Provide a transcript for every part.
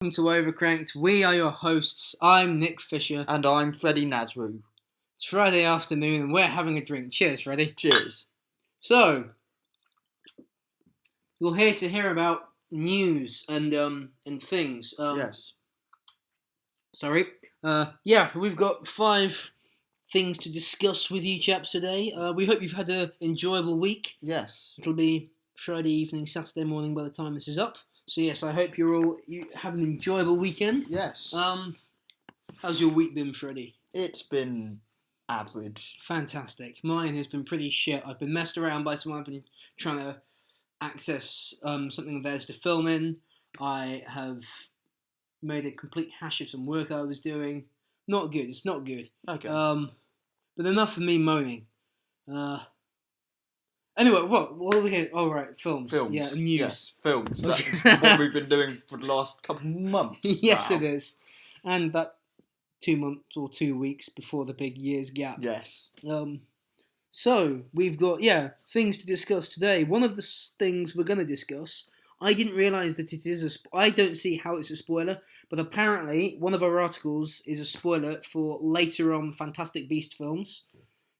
Welcome to Overcranked. We are your hosts. I'm Nick Fisher. And I'm Freddie Nasru. It's Friday afternoon and we're having a drink. Cheers, Freddie. Cheers. So, you're here to hear about news and things. Yes. Sorry. We've got 5 things to discuss with you chaps today. We hope you've had an enjoyable week. Yes. It'll be Friday evening, Saturday morning by the time this is up. So yes, I hope you have an enjoyable weekend. Yes. How's your week been, Freddie? It's been average. Fantastic. Mine has been pretty shit. I've been messed around by someone. I've been trying to access something of theirs to film in. I have made a complete hash of some work I was doing. Not good. It's not good. Okay. But enough of me moaning. Anyway, what are we here? Oh, right, films. Films. Yeah, news. Yes, films. Okay. That's what we've been doing for the last couple of months. Yes, now. it is. And that 2 months or 2 weeks before the big year's gap. Yes. So, we've got, things to discuss today. One of the things we're going to discuss, I didn't realise that it is I don't see how it's a spoiler, but apparently one of our articles is a spoiler for later on Fantastic Beast films.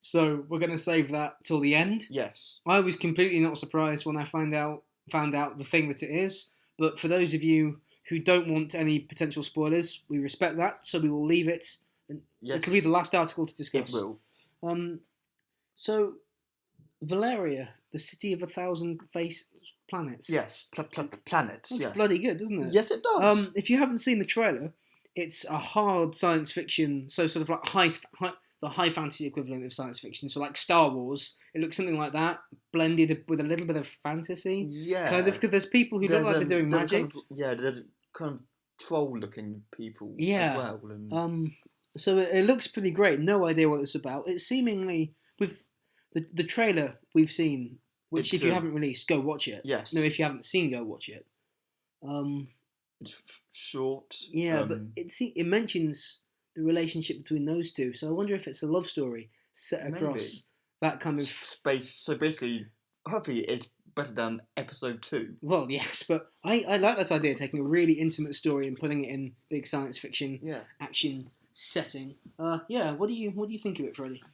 So we're going to save that till the end. Yes. I was completely not surprised when I found out the thing that it is. But for those of you who don't want any potential spoilers, we respect that. So we will leave it. And Yes. It'll be the last article to discuss. It will. So Valeria, the city of 1,000 planets. Yes. Planets. Looks yes. bloody good, doesn't it? Yes, it does. If you haven't seen the trailer, it's a hard science fiction, so sort of like the high fantasy equivalent of science fiction. So like Star Wars, it looks something like that, blended with a little bit of fantasy. Yeah. Kind of, because there's people who look like they're doing magic. There's kind of troll-looking people Yeah. as well. And So it looks pretty great. No idea what it's about. It's seemingly, with the trailer we've seen, which if you haven't released, go watch it. Yes. No, if you haven't seen, go watch it. It's short. Yeah, but it mentions the relationship between those two. So I wonder if it's a love story set across that kind of space. So basically, hopefully it's better than episode 2. Well, yes, but I like that idea, taking a really intimate story and putting it in big science fiction action setting. What do you think of it, Freddie?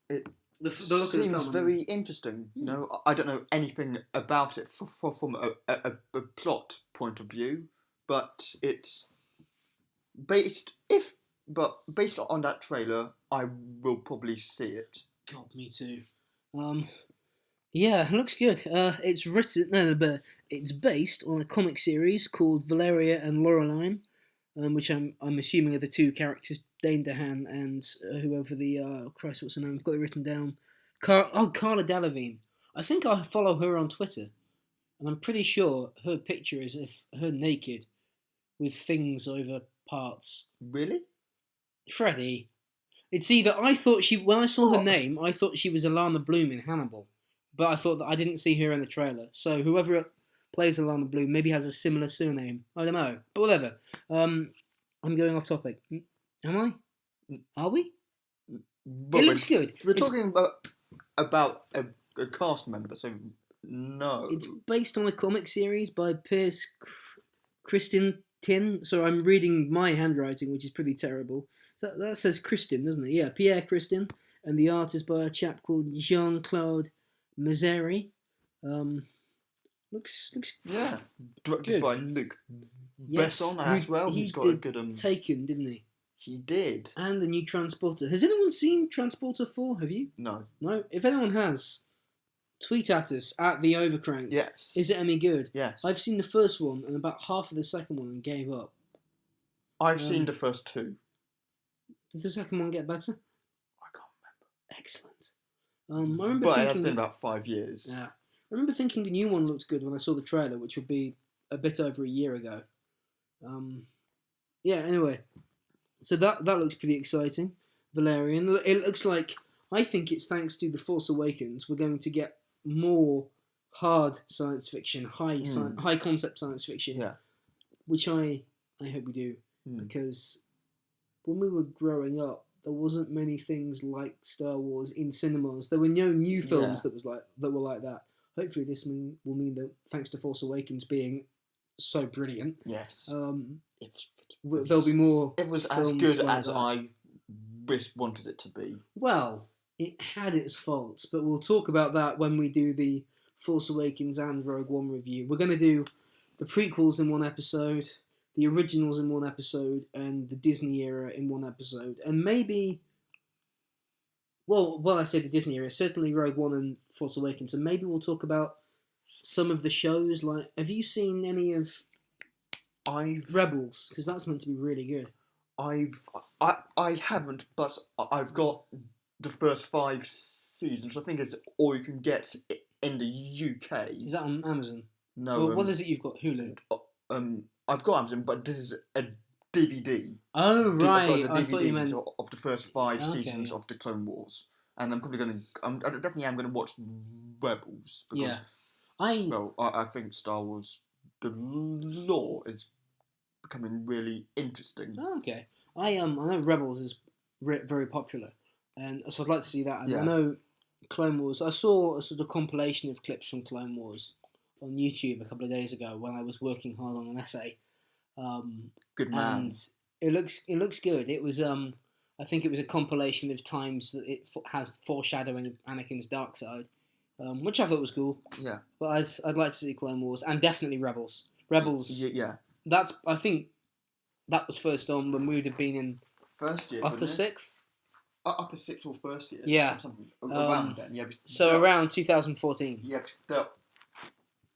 It the look seems of the film, very interesting. You know, I don't know anything about it from a plot point of view, but it's based on that trailer, I will probably see it. God, me too. It looks good. It's based on a comic series called Valeria and Laureline, which I'm assuming are the 2 characters, Dane DeHaan and whoever what's her name? I've got it written down. Carla Delevingne. I think I follow her on Twitter, and I'm pretty sure her picture is of her naked, with things over parts. Really? Freddie. It's either when I saw her name, I thought she was Alana Bloom in Hannibal, but I thought that I didn't see her in the trailer. So whoever plays Alana Bloom maybe has a similar surname. I don't know, but whatever. I'm going off topic. Am I? Are we? But it looks good. We're talking about a cast member, so no. It's based on a comic series by Pierce Kristin Tin. So I'm reading my handwriting, which is pretty terrible. That says Kristin, doesn't it? Yeah, Pierre Kristin, and the art is by a chap called Jean-Claude Mazzeri. Looks directed good. by Luc Besson as well. He's got a good Taken, didn't he? He did. And the new Transporter. Has anyone seen Transporter 4? Have you? No. No? If anyone has, tweet at us at the Overcranked. Yes. Is it any good? Yes. I've seen the first one and about half of the second one and gave up. I've seen the first 2. Did the second one get better? I can't remember. Excellent. I remember but thinking, it has been about 5 years. Yeah. I remember thinking the new one looked good when I saw the trailer, which would be a bit over a year ago. Anyway. So that looks pretty exciting. Valerian. It looks like, I think it's thanks to The Force Awakens, we're going to get more hard science fiction, high concept science fiction. Yeah. Which I hope we do. Because when we were growing up, there wasn't many things like Star Wars in cinemas. There were no new films that were like that. Hopefully this will mean that, thanks to Force Awakens being so brilliant. Yes. There'll be more. It was as films good like as that. I wanted it to be. Well, it had its faults, but we'll talk about that when we do the Force Awakens and Rogue One review. We're going to do the prequels in one episode, the originals in one episode, and the Disney era in one episode, and maybe. Well, I say the Disney era, certainly Rogue One and Force Awakens, and maybe we'll talk about some of the shows. Like, have you seen any of Rebels? Because that's meant to be really good. I haven't, but I've got the first 5 seasons. I think it's all you can get in the UK. Is that on Amazon? No. Well, what is it you've got? Hulu. I've got Amazon, but this is a DVD. Oh right, I thought you meant of the first 5 seasons of the Clone Wars, and I'm definitely going to watch Rebels because I think Star Wars, the lore is becoming really interesting. Oh, okay. I know Rebels is very popular, and so I'd like to see that. And I know Clone Wars. I saw a sort of compilation of clips from Clone Wars on YouTube a couple of days ago when I was working hard on an essay. Good man. And it looks good. It was I think it was a compilation of times that it has foreshadowing Anakin's dark side, which I thought was cool. Yeah. But I'd like to see Clone Wars and definitely Rebels. Rebels. Yeah. I think that was first on when we would have been in first year, upper sixth. Upper sixth or first year. Yeah. Something around then. Yeah. So around 2014. Yeah. They're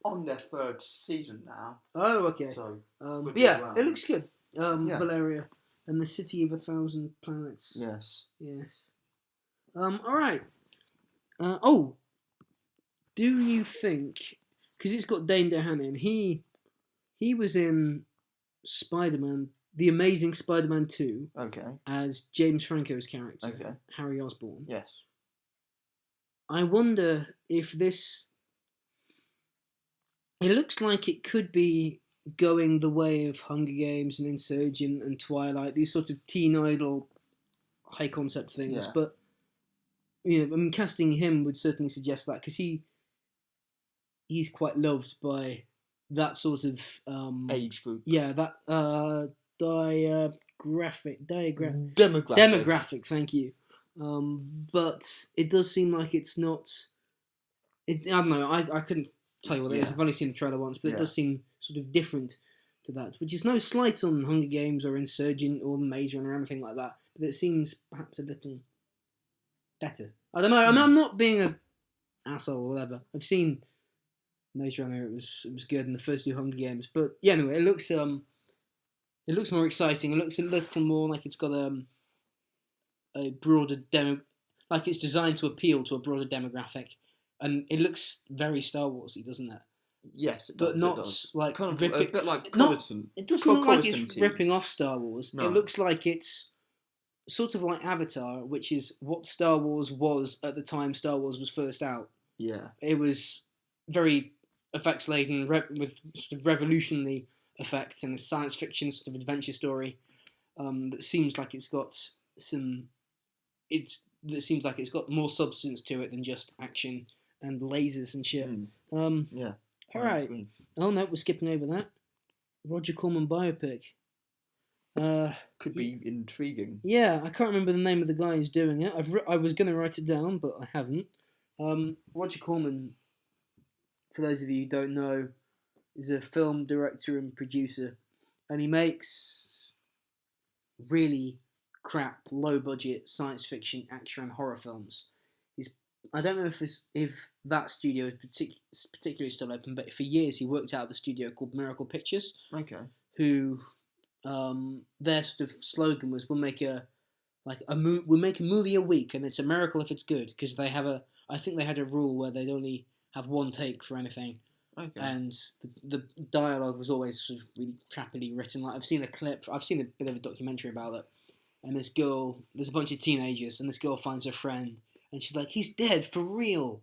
on their 3rd season now. Oh, okay. So. It looks good. Valeria and the City of 1,000 Planets. Yes. All right. Do you think, because it's got Dane DeHaan in, he was in Spider-Man, The Amazing Spider-Man 2. Okay. As James Franco's character. Okay. Harry Osborn. Yes. I wonder if this. It looks like it could be going the way of Hunger Games and Insurgent and Twilight, these sort of teen idol high concept things. Yeah. But casting him would certainly suggest that because he's quite loved by that sort of age group. Yeah, that demographic. Thank you. But it does seem like it's not. I don't know. I couldn't tell you what it is. I've only seen the trailer once, but it does seem sort of different to that, which is no slight on Hunger Games or Insurgent or The Major or anything like that, but it seems perhaps a little better. I don't know. I mean, I'm not being an asshole or whatever. I've seen Major Runner. It was good in the first 2 Hunger Games, but yeah. Anyway, it looks more exciting. It looks a little more like it's got a broader like it's designed to appeal to a broader demographic. And it looks very Star Warsy, doesn't it? Yes, it does. But not like kind of a bit like Coruscant. It doesn't look like it's ripping off Star Wars. No. It looks like it's sort of like Avatar, which is what Star Wars was at the time Star Wars was first out. Yeah. It was very effects laden with sort of revolutionary effects and a science fiction sort of adventure story that seems like it's got more substance to it than just action and lasers and shit. Yeah. All right. Oh no, we're skipping over that. Roger Corman biopic. Could be intriguing. Yeah, I can't remember the name of the guy who's doing it. I was going to write it down, but I haven't. Roger Corman, for those of you who don't know, is a film director and producer, and he makes really crap, low-budget science fiction, action, and horror films. I don't know if that studio is particularly still open, but for years he worked out of a studio called Miracle Pictures. Okay. Who, their sort of slogan was, we'll make a movie a week, and it's a miracle if it's good, because I think they had a rule where they'd only have one take for anything. Okay. And the dialogue was always sort of really crappily written. Like I've seen a bit of a documentary about it, and there's a bunch of teenagers, and this girl finds her friend, and she's like, he's dead, for real.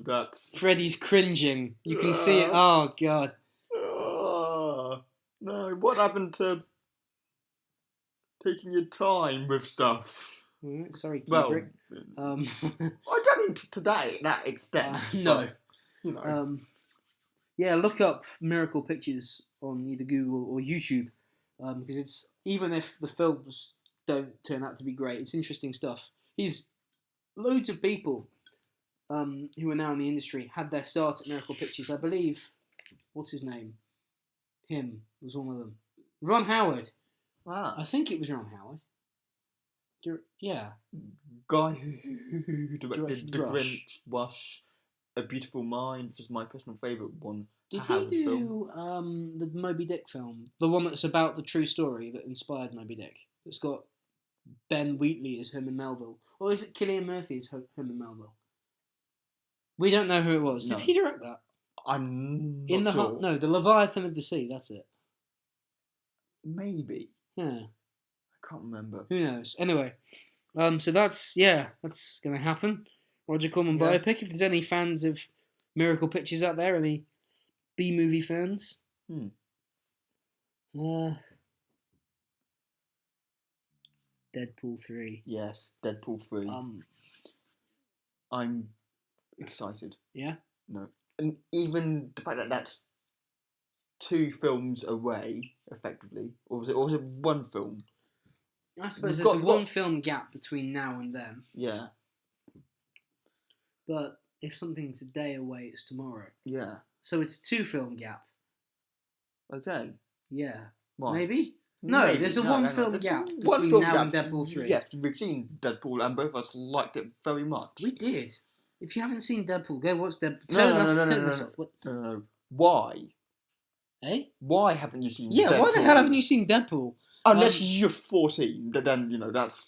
That's... Freddy's cringing. You can see it. Oh, God. No, what happened to taking your time with stuff? Sorry, Kubrick. I don't mean to that extent. No. But, Yeah, look up Miracle Pictures on either Google or YouTube, because it's even if the films don't turn out to be great, it's interesting stuff. He's loads of people who are now in the industry had their start at Miracle Pictures. I believe, what's his name? Him was one of them. Ron Howard. Ah. I think it was Ron Howard. Yeah. Guy who directed The Rush. Grinch, Rush, A Beautiful Mind, which is my personal favourite one. Did he do the Moby Dick film? The one that's about the true story that inspired Moby Dick? It's got Ben Wheatley as Herman Melville. Or is it Cillian Murphy as Herman Melville? We don't know who it was. No. Did he direct that? I'm not sure. No, The Leviathan of the Sea, that's it. Maybe. Yeah. I can't remember. Who knows? Anyway, so that's going to happen. Roger Corman biopic. If there's any fans of Miracle Pictures out there, any B-movie fans. Deadpool 3. Yes, Deadpool 3. I'm excited. Yeah? No. And even the fact that that's 2 films away, effectively. Or was it one film? I suppose there's a one film gap between now and then. Yeah. But if something's a day away, it's tomorrow. Yeah. So it's a 2 film gap. Okay. Yeah. Right. Maybe? No, Maybe. there's a one film gap between film now and gap. Deadpool 3. Yes, we've seen Deadpool and both of us liked it very much. We did. If you haven't seen Deadpool, go watch Deadpool. Turn this off. No. Why? Eh? Why haven't you seen Deadpool? Yeah, why the hell haven't you seen Deadpool? Unless you're 14, then, that's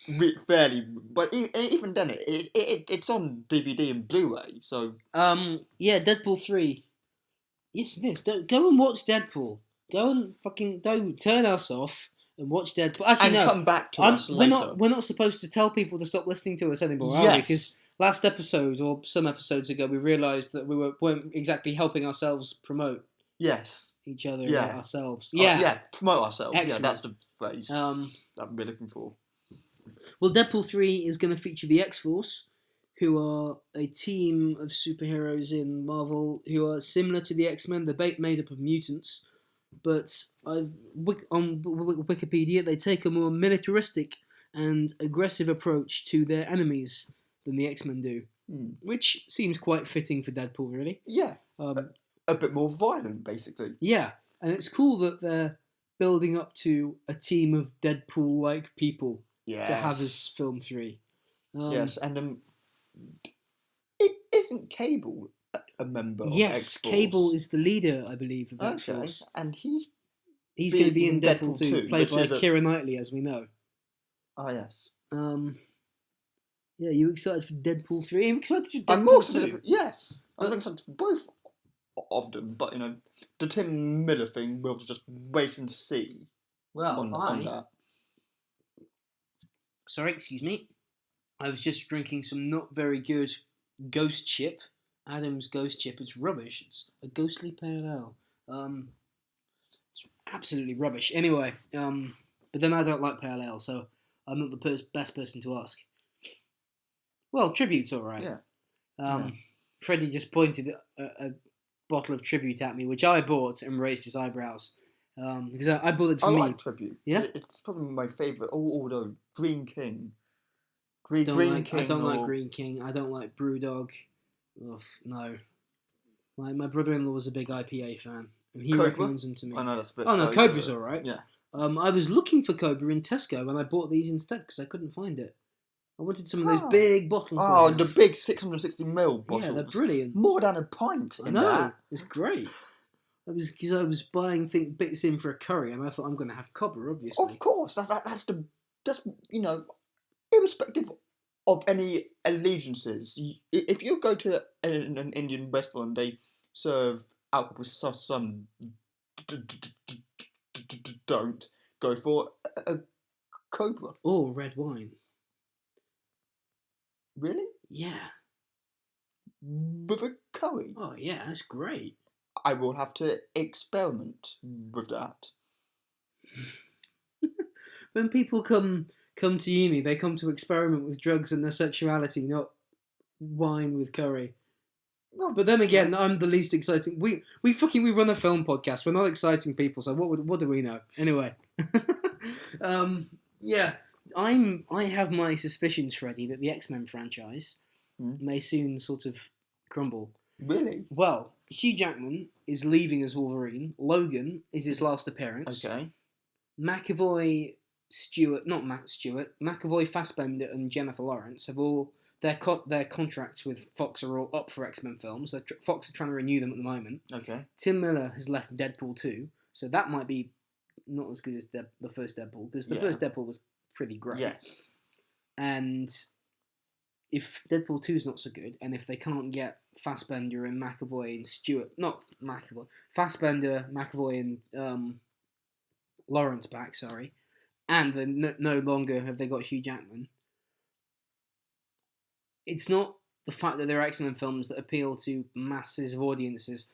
fairly... But even then, it's on DVD and Blu-ray, so... Yeah, Deadpool 3. Yes, it is. Go and watch Deadpool. Go and don't turn us off and watch Deadpool. Actually, no. Come back to us later. We're not supposed to tell people to stop listening to us anymore, are we? Because last episode, or some episodes ago, we realised that we weren't exactly helping ourselves promote each other and ourselves. Yeah. Promote ourselves. Excellent. Yeah, that's the phrase that we're looking for. Well, Deadpool 3 is going to feature the X-Force, who are a team of superheroes in Marvel who are similar to the X-Men. They're made up of mutants, but on Wikipedia they take a more militaristic and aggressive approach to their enemies than the X-Men do, which seems quite fitting for Deadpool, really. Yeah, a bit more violent, basically. Yeah, and it's cool that they're building up to a team of Deadpool-like people to have as film 3. Yes, and it isn't Cable a member of X-Force? Cable is the leader, I believe, of X-Force. And he's going to be in Deadpool 2, played by Keira Knightley, as we know. Ah, yes. Yeah, you excited for Deadpool 3? I'm excited for Deadpool 2. I'm more excited yes. I'm excited for both of them, but, the Tim Miller thing, we'll just wait and see on that. Sorry, excuse me. I was just drinking some not very good Ghost Chip. Adam's Ghost Chip. It's rubbish. It's a ghostly pale ale. It's absolutely rubbish. Anyway, but then I don't like pale ale, so I'm not the best person to ask. Well, Tribute's alright. Yeah. Freddie just pointed a bottle of Tribute at me, which I bought, and raised his eyebrows. Because I bought it for me. I like Tribute. Yeah? It's probably my favourite. Although Green King. I don't like Green King. I don't like Brewdog. Ugh, no. My brother-in-law was a big IPA fan, and he recommends them to me. I know that's a bit. Oh no, Cobra's alright. Yeah. I was looking for Cobra in Tesco, and I bought these instead because I couldn't find it. I wanted some of those big bottles. Oh, the big 660ml bottles. Yeah, they're brilliant. More than a pint. I know. It's great. That was because I was buying bits in for a curry, and I thought I'm going to have Cobra, obviously. Of course, that's irrespective of any allegiances. If you go to an Indian restaurant and they serve alcohol with some don't go for a Cobra or red wine. Really? Yeah. With a curry? Oh yeah, that's great. I will have to experiment with that. When people come to uni, they come to experiment with drugs and their sexuality, not wine with curry. Well, But then again, I'm the least exciting. We run a film podcast. We're not exciting people, so what do we know? Anyway, yeah, I have my suspicions, Freddie, that the X-Men franchise may soon sort of crumble. Really? Well, Hugh Jackman is leaving as Wolverine. Logan is his last appearance. Okay. McAvoy, McAvoy, Fassbender, and Jennifer Lawrence have all their contracts with Fox are all up for X-Men films. Fox are trying to renew them at the moment. Okay. Tim Miller has left Deadpool 2, so that might be not as good as the first Deadpool, because the first Deadpool was pretty great. Yes. And if Deadpool 2 is not so good, and if they can't get Fassbender and McAvoy and Fassbender, McAvoy and Lawrence back, and then no longer have they got Hugh Jackman, it's not the fact that they're X-Men films that appeal to masses of audiences.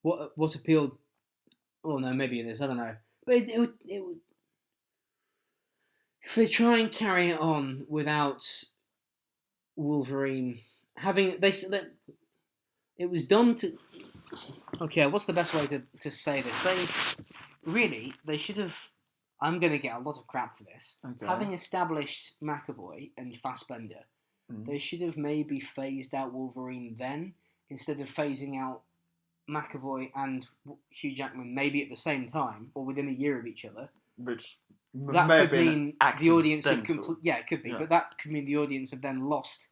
What appealed? Oh no, maybe it is. I don't know. But it would. If they try and carry it on without Wolverine they said that it was done to. Okay, what's the best way to say this? They should have. I'm going to get a lot of crap for this. Okay. Having established McAvoy and Fassbender, they should have maybe phased out Wolverine then, instead of phasing out McAvoy and Hugh Jackman maybe at the same time, or within a year of each other. Which that may could mean the audience have it could be, Yeah. but that could mean the audience have then lost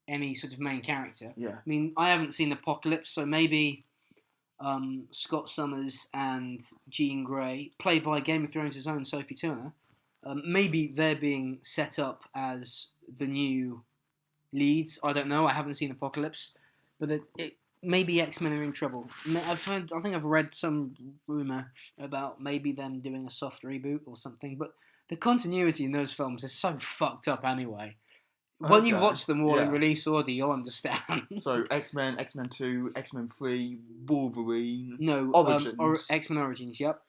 any sort of main character. Yeah. I mean, I haven't seen Apocalypse, so maybe Scott Summers and Jean Grey, played by Game of Thrones' own Sophie Turner, maybe they're being set up as the new leads. I don't know. I haven't seen Apocalypse, but maybe X-Men are in trouble. I think I've read some rumor about maybe them doing a soft reboot or something. But the continuity in those films is so fucked up anyway. When you watch them all in release order, you'll understand. So X-Men, X-Men 2, X-Men 3, Wolverine. No, Origins. X-Men Origins. Yep.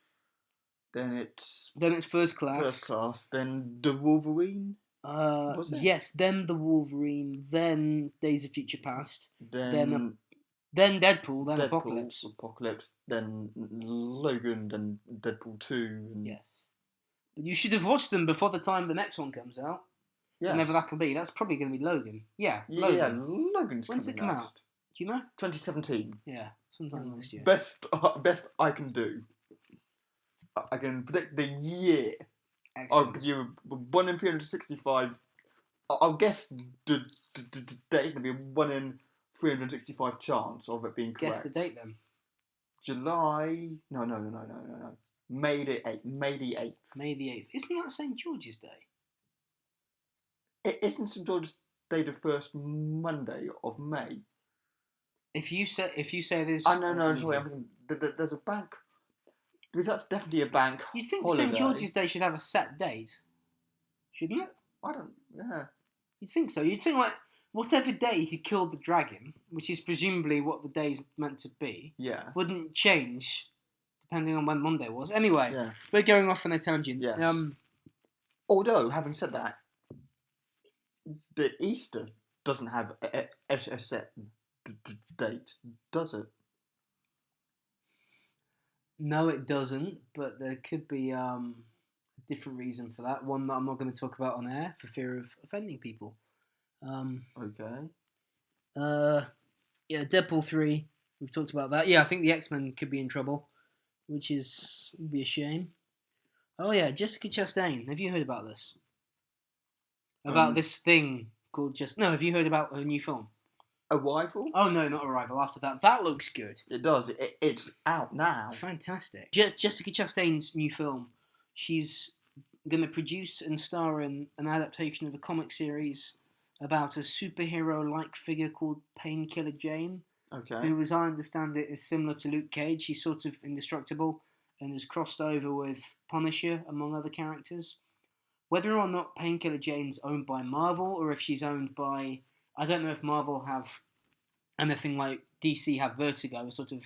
Then it's First Class. First Class. Then the Wolverine. Was it? Yes. Then the Wolverine. Then Days of Future Past. Then Deadpool. Then Apocalypse. Then Logan. Then Deadpool 2. And yes. But you should have watched them before the time the next one comes out. Yes. Whenever that can be. That's probably going to be Logan. Yeah, Logan. Logan. Yeah, Logan's When's it come out? Do you know? 2017. Yeah, sometime this year. Best I can do. I can predict the year. Excellent. I'll give you 1 in 365. I'll guess the date will be a 1 in 365 chance of it being correct. Guess the date then. July. No. May the 8th. May the 8th. Isn't that St. George's Day? It isn't St. George's Day the first Monday of May. If you say there's... Oh, no, sorry, there's a bank. Because that's definitely a bank You think holiday. St. George's Day should have a set date? Shouldn't it? Yeah. You'd think so. You'd think, like, whatever day he killed the dragon, which is presumably what the day's meant to be, wouldn't change depending on when Monday was. Anyway, we're going off on a tangent. Yes. Although, having said that, the Easter doesn't have a set date, does it? No, it doesn't, but there could be a different reason for that. One that I'm not going to talk about on air for fear of offending people. Okay. Yeah, Deadpool 3, we've talked about that. Yeah, I think the X-Men could be in trouble, which would be a shame. Oh yeah, Jessica Chastain. Have you heard about this? About this thing called No, have you heard about her new film? Arrival? Oh no, not Arrival. After that. That looks good. It does. It's out now. Fantastic. Jessica Chastain's new film. She's going to produce and star in an adaptation of a comic series about a superhero-like figure called Painkiller Jane. Okay. Who, as I understand it, is similar to Luke Cage. She's sort of indestructible and has crossed over with Punisher, among other characters. Whether or not Painkiller Jane's owned by Marvel, or if she's owned by... I don't know if Marvel have anything like DC have Vertigo, a sort of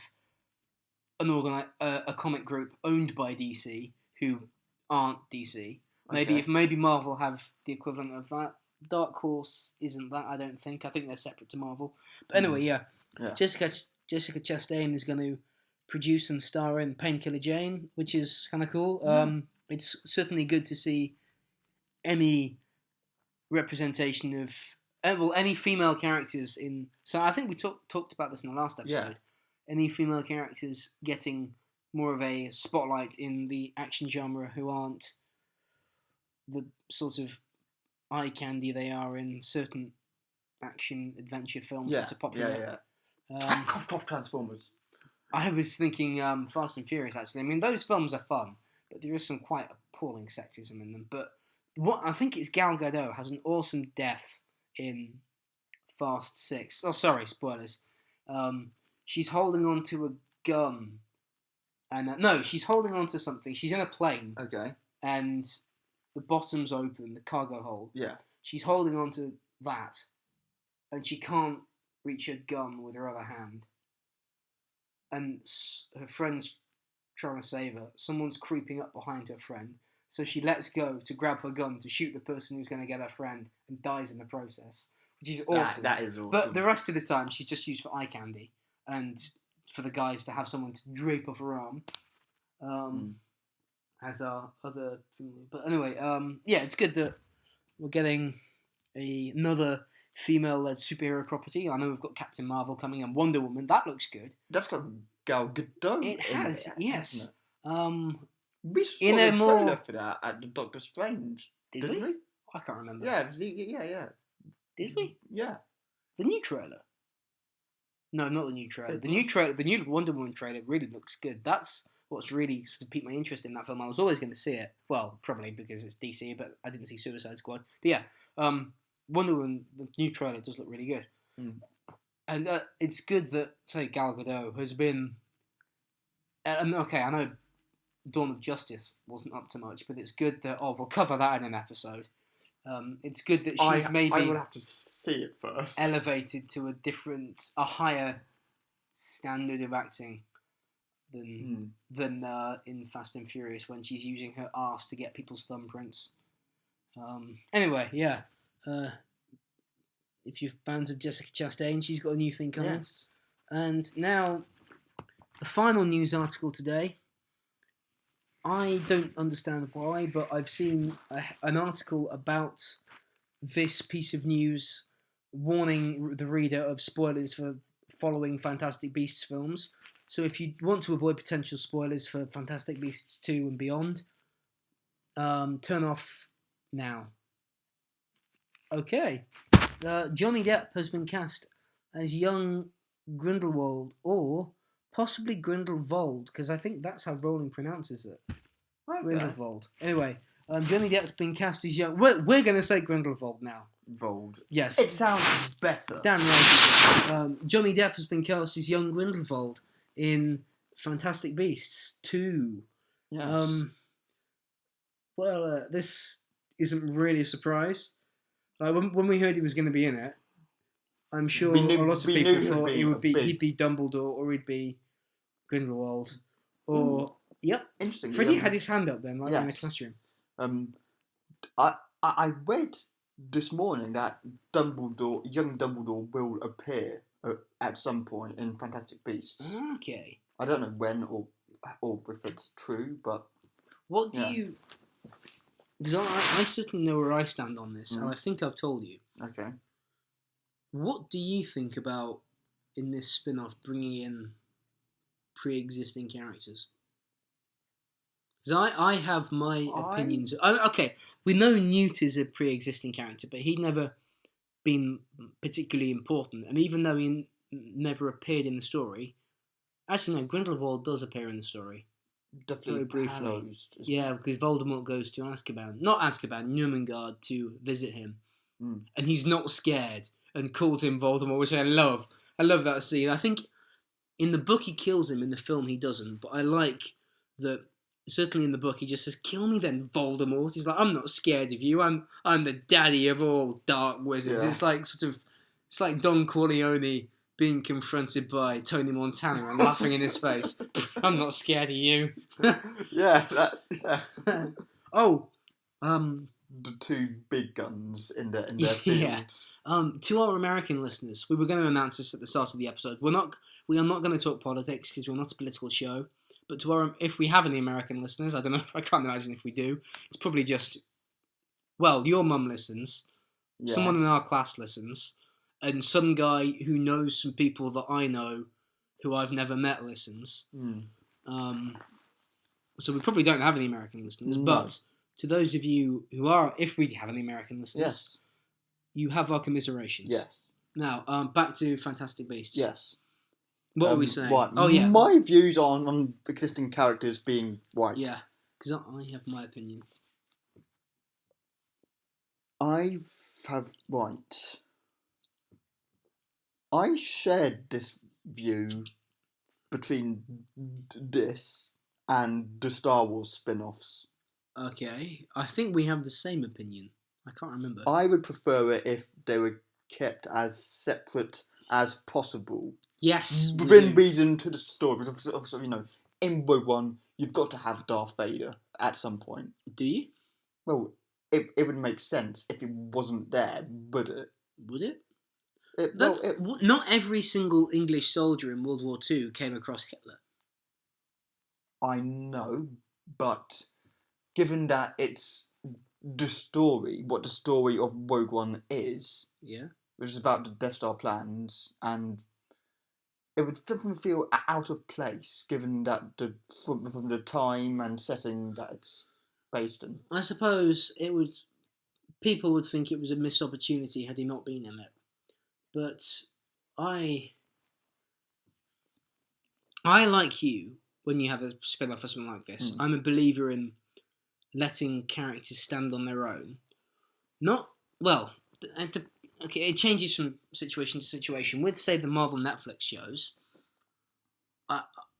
a comic group owned by DC who aren't DC. Maybe Marvel have the equivalent of that. Dark Horse isn't that, I don't think. I think they're separate to Marvel. But anyway, yeah. Yeah. Jessica Chastain is going to produce and star in Painkiller Jane, which is kind of cool. It's certainly good to see any representation of any female characters in. So I think we talked about this in the last episode. Yeah. Any female characters getting more of a spotlight in the action genre who aren't the sort of eye candy they are in certain action adventure films that are popular. Transformers. I was thinking Fast and Furious, actually. I mean, those films are fun, but there is some quite appalling sexism in them. But what I think it's Gal Gadot has an awesome death in Fast 6. Oh, sorry, spoilers. She's holding on to a gun. And no, she's holding on to something. She's in a plane. Okay. And the bottom's open, the cargo hold. Yeah. She's holding on to that. And she can't reach her gun with her other hand. And her friend's trying to save her. Someone's creeping up behind her friend. So she lets go to grab her gun to shoot the person who's going to get her friend and dies in the process. Which is awesome. That is awesome. But the rest of the time, she's just used for eye candy. And for the guys to have someone to drape off her arm. As our other... But anyway, it's good that we're getting another female-led superhero property. I know we've got Captain Marvel coming and Wonder Woman. That looks good. That's got Gal Gadot. It has, yes. We saw in a a trailer more... for that at the Doctor Strange. Didn't we? I can't remember. Yeah, yeah. Did we? Yeah. The new trailer? No, not the new trailer. The new Wonder Woman trailer really looks good. That's what's really sort of piqued my interest in that film. I was always going to see it. Well, probably because it's DC, but I didn't see Suicide Squad. But yeah, Wonder Woman, the new trailer does look really good. And it's good that, say, Gal Gadot has been... okay, I know Dawn of Justice wasn't up to much, but it's good that... Oh, we'll cover that in an episode. It's good that she's maybe... I will have to see it first. Elevated to a higher standard of acting than in Fast and Furious when she's using her arse to get people's thumbprints. Anyway, yeah. If you're fans of Jessica Chastain, she's got a new thing coming. Yes. And now, the final news article today. I don't understand why, but I've seen an article about this piece of news warning the reader of spoilers for following Fantastic Beasts films. So if you want to avoid potential spoilers for Fantastic Beasts 2 and beyond, turn off now. Okay. Johnny Depp has been cast as young Grindelwald, or possibly Grindelwald, because I think that's how Rowling pronounces it. Okay. Grindelwald. Anyway, Johnny Depp's been cast as young... We're going to say Grindelwald now. Vold. Yes. It sounds better. Damn right. Johnny Depp has been cast as young Grindelwald in Fantastic Beasts 2. Yes. This isn't really a surprise. When we heard he was going to be in it, I'm sure a lot of people thought he'd be Dumbledore or he'd be Grindelwald. Or, yep. Interesting. Freddie had his hand up then, in the classroom. I read this morning that young Dumbledore will appear at some point in Fantastic Beasts. Okay. I don't know when or if it's true, but... What do you... Because I certainly know where I stand on this, and I think I've told you. Okay. What do you think about, in this spin-off, bringing in pre-existing characters? Because I have my opinions. Okay, we know Newt is a pre-existing character, but he'd never been particularly important. And even though he never appeared in the story... Actually, no, Grindelwald does appear in the story. Definitely very briefly. Panos, yeah, because Voldemort goes to Azkaban. Not Azkaban, Nurmengard to visit him. And he's not scared and calls him Voldemort, which I love. I love that scene. I think in the book he kills him, in the film he doesn't. But I like that, certainly in the book he just says, "Kill me then, Voldemort." He's like, "I'm not scared of you. I'm the daddy of all dark wizards." Yeah. It's like Don Corleone being confronted by Tony Montana and laughing in his face. "I'm not scared of you." Yeah. the two big guns in their Yeah. fields. To our American listeners, we were going to announce this at the start of the episode. We are not going to talk politics because we're not a political show. But if we have any American listeners, I don't know. I can't imagine if we do. It's probably just, well, your mum listens, Yes. someone in our class listens, and some guy who knows some people that I know, who I've never met, listens. So we probably don't have any American listeners. No. But to those of you who are, if we have any American listeners, Yes. you have our commiserations. Yes. Now, back to Fantastic Beasts. Yes. What were we saying? Right. Oh, yeah. My views on existing characters being right. Yeah, because I have my opinion. I shared this view between this and the Star Wars spin-offs. Okay, I think we have the same opinion. I can't remember. I would prefer it if they were kept as separate as possible. Yes. Within reason to the story. Because obviously, in Rogue One, you've got to have Darth Vader at some point. Do you? Well, it would make sense if it wasn't there, would it? Would it? Well, not every single English soldier in World War II came across Hitler. I know, but given that it's the story, what the story of Rogue One is, yeah, which is about the Death Star plans, and it would something feel out of place given that from the time and setting that it's based in. I suppose it would. People would think it was a missed opportunity had he not been in it, but I like you when you have a spin-off or something like this. I'm a believer in letting characters stand on their own. It changes from situation to situation. With, say, the Marvel Netflix shows,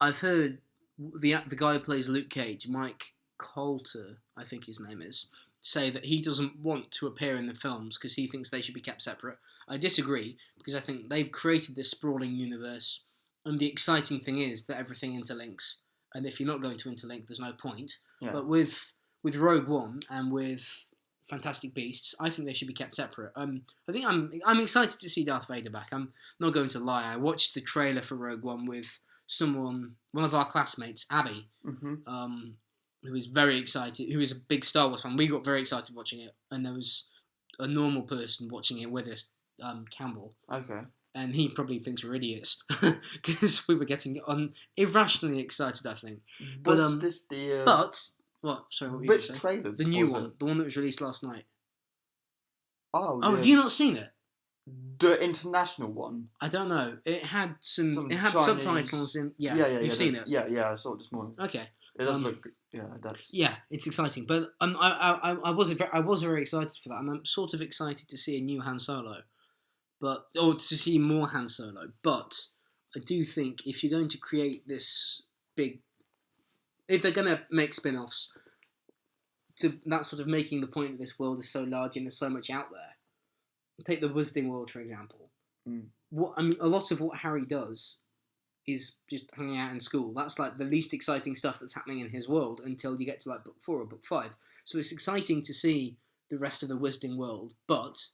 I've heard the guy who plays Luke Cage, Mike Colter, I think his name is, say that he doesn't want to appear in the films because he thinks they should be kept separate. I disagree, because I think they've created this sprawling universe, and the exciting thing is that everything interlinks, and if you're not going to interlink, there's no point. Yeah. But with Rogue One and with Fantastic Beasts, I think they should be kept separate. I think I'm excited to see Darth Vader back. I'm not going to lie. I watched the trailer for Rogue One with one of our classmates, Abby, who was very excited, who is a big Star Wars fan. We got very excited watching it, and there was a normal person watching it with us, Campbell. Okay. And he probably thinks we're idiots because we were getting irrationally excited, I think. But what? Sorry, what were you which saying? trailer? The new one, the one that was released last night. Oh, have you not seen it? The international one. I don't know. It had some Chinese subtitles in. Yeah, you've seen it. Yeah, I saw it this morning. Okay. It does look good. Yeah, that's. Yeah, it's exciting, but I was very excited for that, and I'm sort of excited to see a new Han Solo, or to see more Han Solo. But I do think if you're going to create this big, if they're going to make spin-offs, to that sort of making the point that this world is so large and there's so much out there. Take the Wizarding World, for example. A lot of what Harry does is just hanging out in school. That's like the least exciting stuff that's happening in his world until you get to like book 4 or book 5. So it's exciting to see the rest of the Wizarding World, but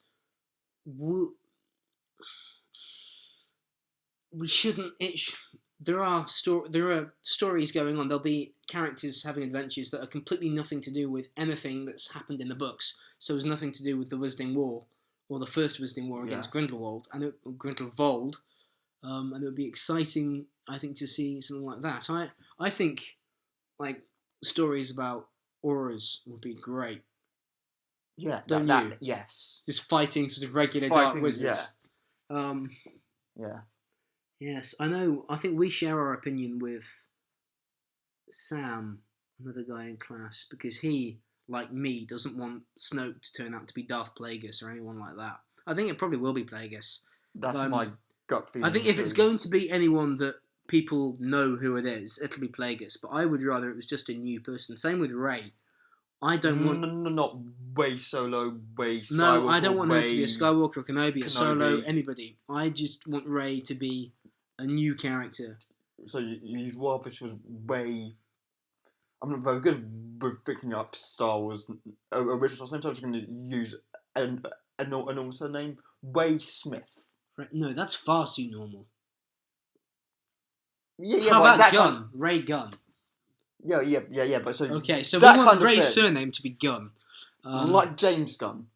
we shouldn't. There are stories going on. There'll be characters having adventures that are completely nothing to do with anything that's happened in the books. So it's nothing to do with the Wizarding War or the first Wizarding War against Grindelwald and Grindelwald. And it would be exciting, I think, to see something like that. I think like stories about auras would be great. Yeah, don't you? Yes. Just fighting sort of regular dark wizards. Yeah. Yes, I know. I think we share our opinion with Sam, another guy in class, because he, like me, doesn't want Snoke to turn out to be Darth Plagueis or anyone like that. I think it probably will be Plagueis. That's my gut feeling. I think if it's going to be anyone that people know who it is, it'll be Plagueis. But I would rather it was just a new person. Same with Rey. I don't want... No, not Rey Solo, Rey Skywalker. No, I don't want him to be a Skywalker, or Kenobi, a Solo, anybody. I just want Rey to be a new character. So you'd rather she was Rey... I'm not very good with picking up Star Wars originals names, so I'm just going to use a normal surname. Ray Smith. No, that's far too normal. Yeah, How but about that Gunn? Ray Gunn. Yeah, but so... Okay, so we that want kind of Ray's thing. surname to be Gunn. Like James Gunn.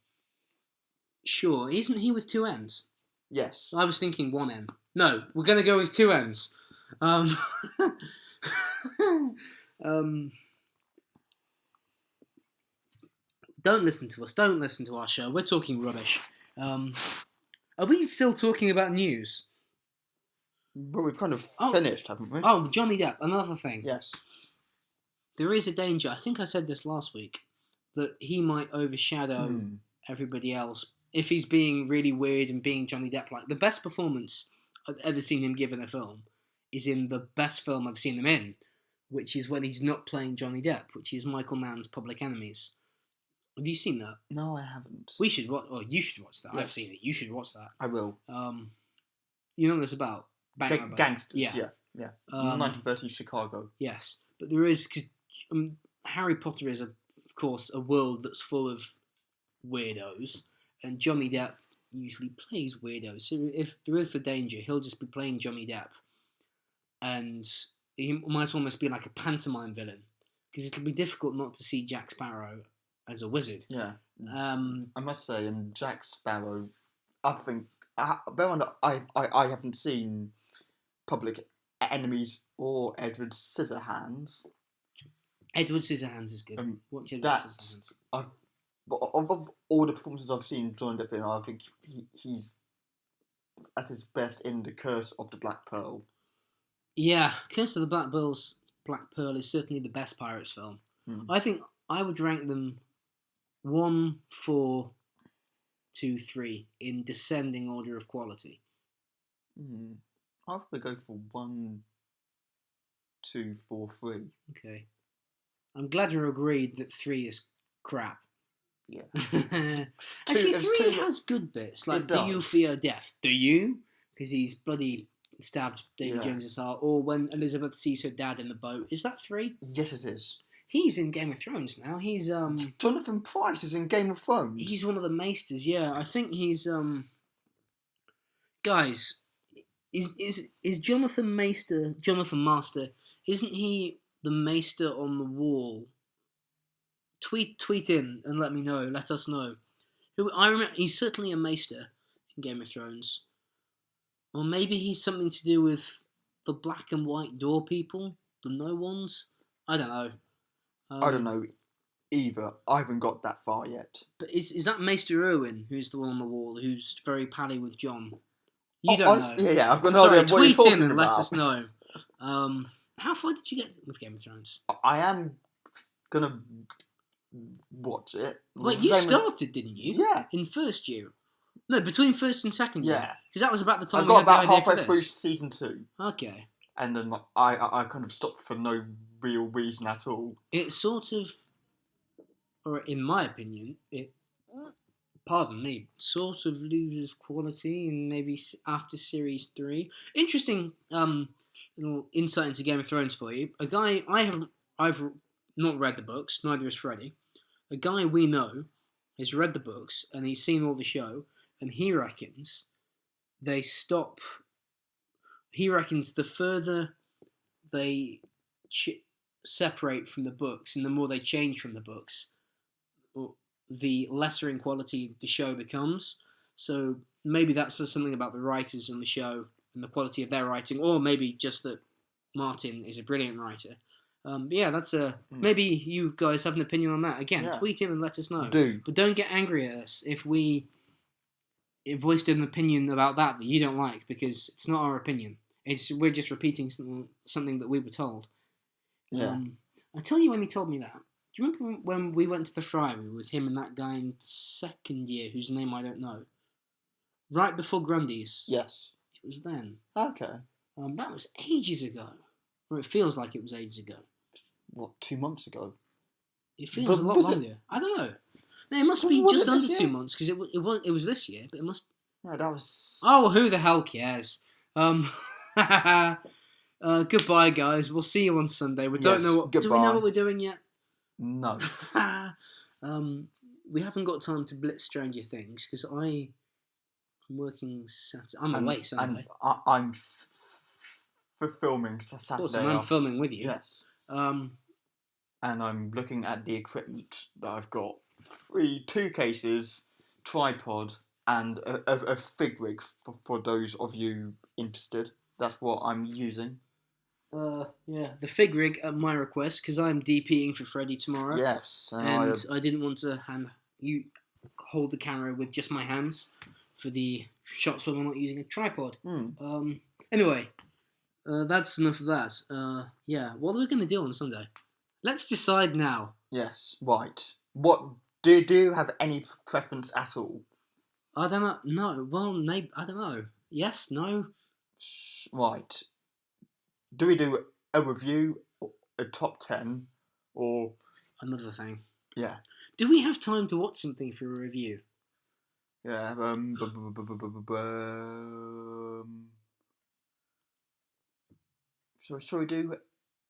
Sure, isn't he with 2 N's? Yes. I was thinking 1 N. No, we're going to go with 2 N's. Don't listen to us. Don't listen to our show. We're talking rubbish. Are we still talking about news? But we've kind of finished, haven't we? Oh, Johnny Depp. Another thing. Yes. There is a danger. I think I said this last week, that he might overshadow everybody else if he's being really weird and being Johnny Depp. Like, the best performance I've ever seen him give in a film is in the best film I've seen him in, which is when he's not playing Johnny Depp, which is Michael Mann's Public Enemies. Have you seen that? No, I haven't. We should watch. Or you should watch that. Yes. I've seen it. You should watch that. I will. You know what it's about? Gangsters. Yeah. 1930s Chicago. Yes, but there is, because Harry Potter is, of course, a world that's full of weirdos, and Johnny Depp usually plays weirdos. So if there is the danger, he'll just be playing Johnny Depp, and he might almost be like a pantomime villain, because it'll be difficult not to see Jack Sparrow as a wizard. Yeah. I must say, in Jack Sparrow, I think I haven't seen Public Enemies or Edward Scissorhands. Edward Scissorhands is good. Watch Edward Scissorhands. Of all the performances I've seen Johnny Depp in, I think he's at his best in The Curse of the Black Pearl. Yeah, Curse of the Black Pearl is certainly the best Pirates film. I think I would rank them 1, 4, 2, 3 in descending order of quality. I'll probably go for 1, 2, 4, 3. Okay. I'm glad you're agreed that 3 is crap. Yeah. Actually, 3 has good bits. Like, do you fear death? Do you? Because he's bloody stabbed David Jones's heart. Or when Elizabeth sees her dad in the boat. Is that 3? Yes, it is. He's in Game of Thrones now. He's Jonathan Pryce is in Game of Thrones. He's one of the maesters. Yeah, I think he's Guys, is Jonathan Master? Isn't he the maester on the wall? Tweet in and let me know. Let us know. I remember he's certainly a maester in Game of Thrones, or maybe he's something to do with the black and white door people, the no ones. I don't know. I don't know either. I haven't got that far yet. But is that Maester Irwin, who's the one on the wall, who's very pally with John? You don't know. Yeah, I've got no idea what you're talking tweet in and about. let us know. How far did you get with Game of Thrones? I am gonna watch it. Wait, you started, didn't you? Yeah. In first year. No, between first and second year. Yeah. Because that was about the time I got about the idea halfway for through this. season 2. Okay. And then I kind of stopped for no real reason at all. It sort of, or in my opinion, sort of loses quality in maybe after series 3. Interesting little insight into Game of Thrones for you. A guy I've not read the books, neither has Freddie. A guy we know has read the books and he's seen all the show, and he reckons they stop. He reckons the further they separate from the books and the more they change from the books, the lesser in quality the show becomes. So maybe that says something about the writers on the show and the quality of their writing, or maybe just that Martin is a brilliant writer. But yeah, that's maybe you guys have an opinion on that. Again, tweet in and let us know. But don't get angry at us if we voiced an opinion about that you don't like, because it's not our opinion. We're just repeating something that we were told. Yeah. I'll tell you when he told me that. Do you remember when we went to the Friary with him and that guy in second year, whose name I don't know? Right before Grundy's. Yes. It was then. Okay. That was ages ago. Or it feels like it was ages ago. What, 2 months ago? It feels a lot longer. I don't know. No, it must be just under 2 months, because it was this year, but it must... No, that was... Oh, who the hell cares? Goodbye, guys. We'll see you on Sunday. We don't know what. Goodbye. Do we know what we're doing yet? No. We haven't got time to blitz Stranger Things because I'm working Saturday. I'm away Sunday. And I'm filming Of course, Saturday. I'm filming with you. Yes. Um, And I'm looking at the equipment that I've got. 2 cases, tripod, and a fig rig for those of you interested. That's what I'm using. yeah, the fig rig at my request because I'm DPing for Freddy tomorrow. Yes, and I didn't want to hold the camera with just my hands for the shots when I'm not using a tripod. Anyway, that's enough of that. Yeah, what are we going to do on Sunday? Let's decide now. Yes, right. What do you have any preference at all? I don't know. No, well, maybe I don't know. Yes, no. Right. Do we do a review, a top 10, or another thing? Yeah. Do we have time to watch something for a review? Yeah. So shall we do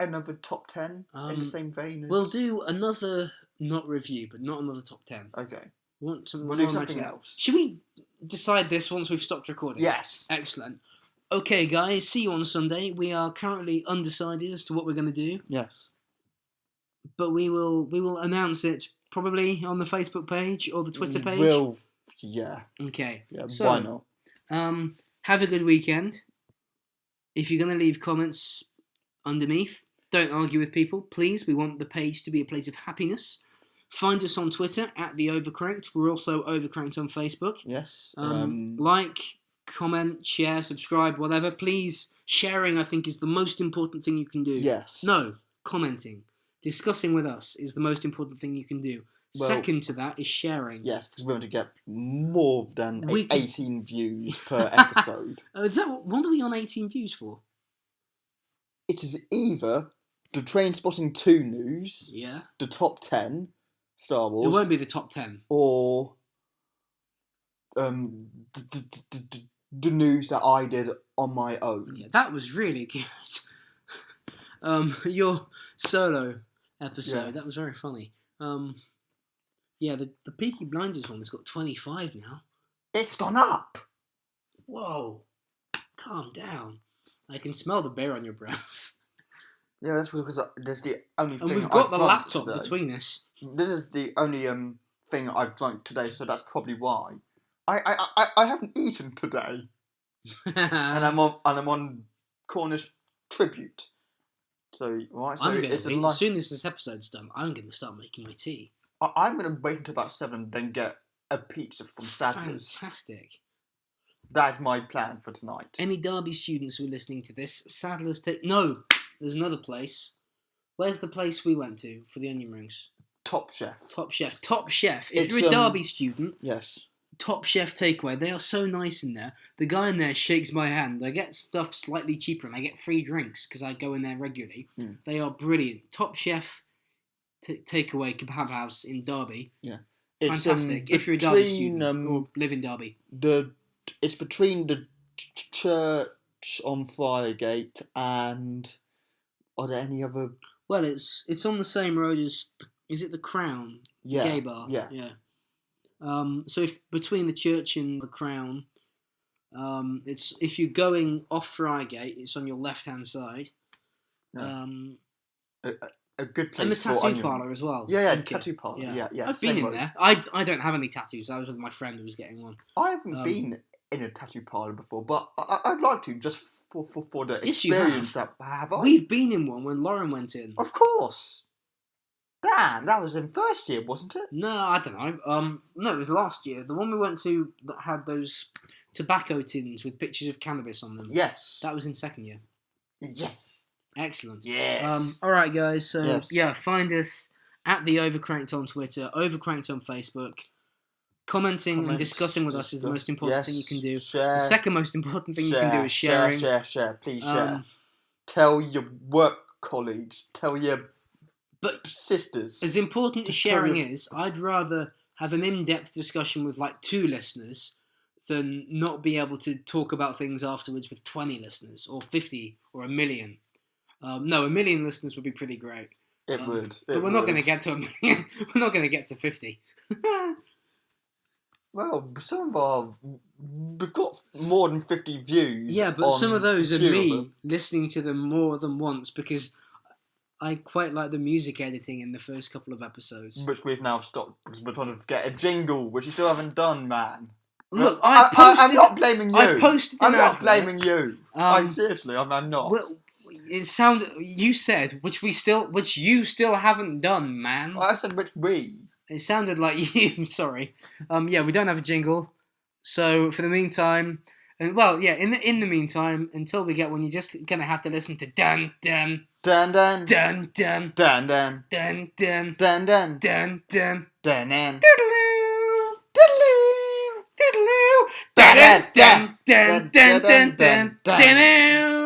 another top 10 in the same vein as... We'll do another, not review, but not another top 10. Okay. We'll do something else. Should we decide this once we've stopped recording? Yes. Excellent. Okay, guys, see you on Sunday. We are currently undecided as to what we're going to do. Yes. But we will announce it probably on the Facebook page or the Twitter page. Yeah. Okay. Yeah, so, why not? Have a good weekend. If you're going to leave comments underneath, don't argue with people, please. We want the page to be a place of happiness. Find us on Twitter at the Overcranked. We're also Overcranked on Facebook. Yes. Like, comment, share, subscribe, whatever. Please, sharing, I think, is the most important thing you can do. Yes. No, commenting. Discussing with us is the most important thing you can do. Well, second to that is sharing. Yes, because we want to get more than 18 views per episode. What are we on 18 views for? It is either the Train Spotting 2 news, yeah, the top 10 Star Wars. It won't be the top 10. Or the news that I did on my own. Yeah, that was really good. Your solo episode, yes. That was very funny. Yeah, the Peaky Blinders one has got 25 now. It's gone up! Whoa. Calm down. I can smell the beer on your breath. Yeah, that's because that's the only thing and we've got I've the drunk laptop today. between us. This is the only thing I've drunk today, so that's probably why. I haven't eaten today. and I'm on Cornish tribute. So right, so as soon as this episode's done, I'm gonna start making my tea. I'm gonna wait until about 7, then get a pizza from Sadler's. Fantastic. That's my plan for tonight. Any Derby students who are listening to this, Sadler's No, there's another place. Where's the place we went to for the onion rings? Top Chef. Top Chef. If you're a Derby student, yes. Top Chef takeaway. They are so nice in there. The guy in there shakes my hand. I get stuff slightly cheaper and I get free drinks because I go in there regularly. They are brilliant. Top Chef takeaway kebab house in Derby. Yeah. Fantastic. If you're a Derby student or live in Derby. It's between the church on Friargate and are there any other? Well, it's on the same road as, is it the Crown? Yeah. The gay bar. Yeah. So if between the church and the Crown, it's if you're going off Friargate, it's on your left hand side. Yeah. A good place. And the tattoo parlour as well. Yeah, tattoo parlour. Yeah. I've been in there. I don't have any tattoos. I was with my friend who was getting one. I haven't been in a tattoo parlour before, but I'd like to just for the experience that have I. We've been in one when Lauren went in. Of course. Damn, that was in first year, wasn't it? No, I don't know. No, it was last year. The one we went to that had those tobacco tins with pictures of cannabis on them. Yes. That was in second year. Yes. Excellent. Yes. All right, guys. So find us at the Overcranked on Twitter, Overcranked on Facebook. Commenting and discussing with us is the most important thing you can do. Share. The second most important thing you can do is sharing. Share. Please share. Tell your work colleagues. Tell your sisters. As important as sharing is, I'd rather have an in-depth discussion with like 2 listeners than not be able to talk about things afterwards with 20 listeners or 50 or a million. No, a million listeners would be pretty great. It would. But we're not going to get to a million. We're not going to get to 50. Well, we've got more than 50 views. Yeah, but some of those are me them. listening to them more than once because I quite like the music editing in the first couple of episodes. Which we've now stopped because we're trying to get a jingle, which you still haven't done, man. Look, I'm not blaming you. I posted an I'm not advert. blaming you. Seriously, I'm not. Well, it sounded. You said which you still haven't done, man. I said which we. It sounded like you. I'm sorry. Yeah, we don't have a jingle. So for the meantime, in the meantime, until we get one, you're just gonna have to listen to dun dun dun dun dun dun dun dun dun dun dun dun dun dun dun dun diddle dun dun dun dun dun dun dun.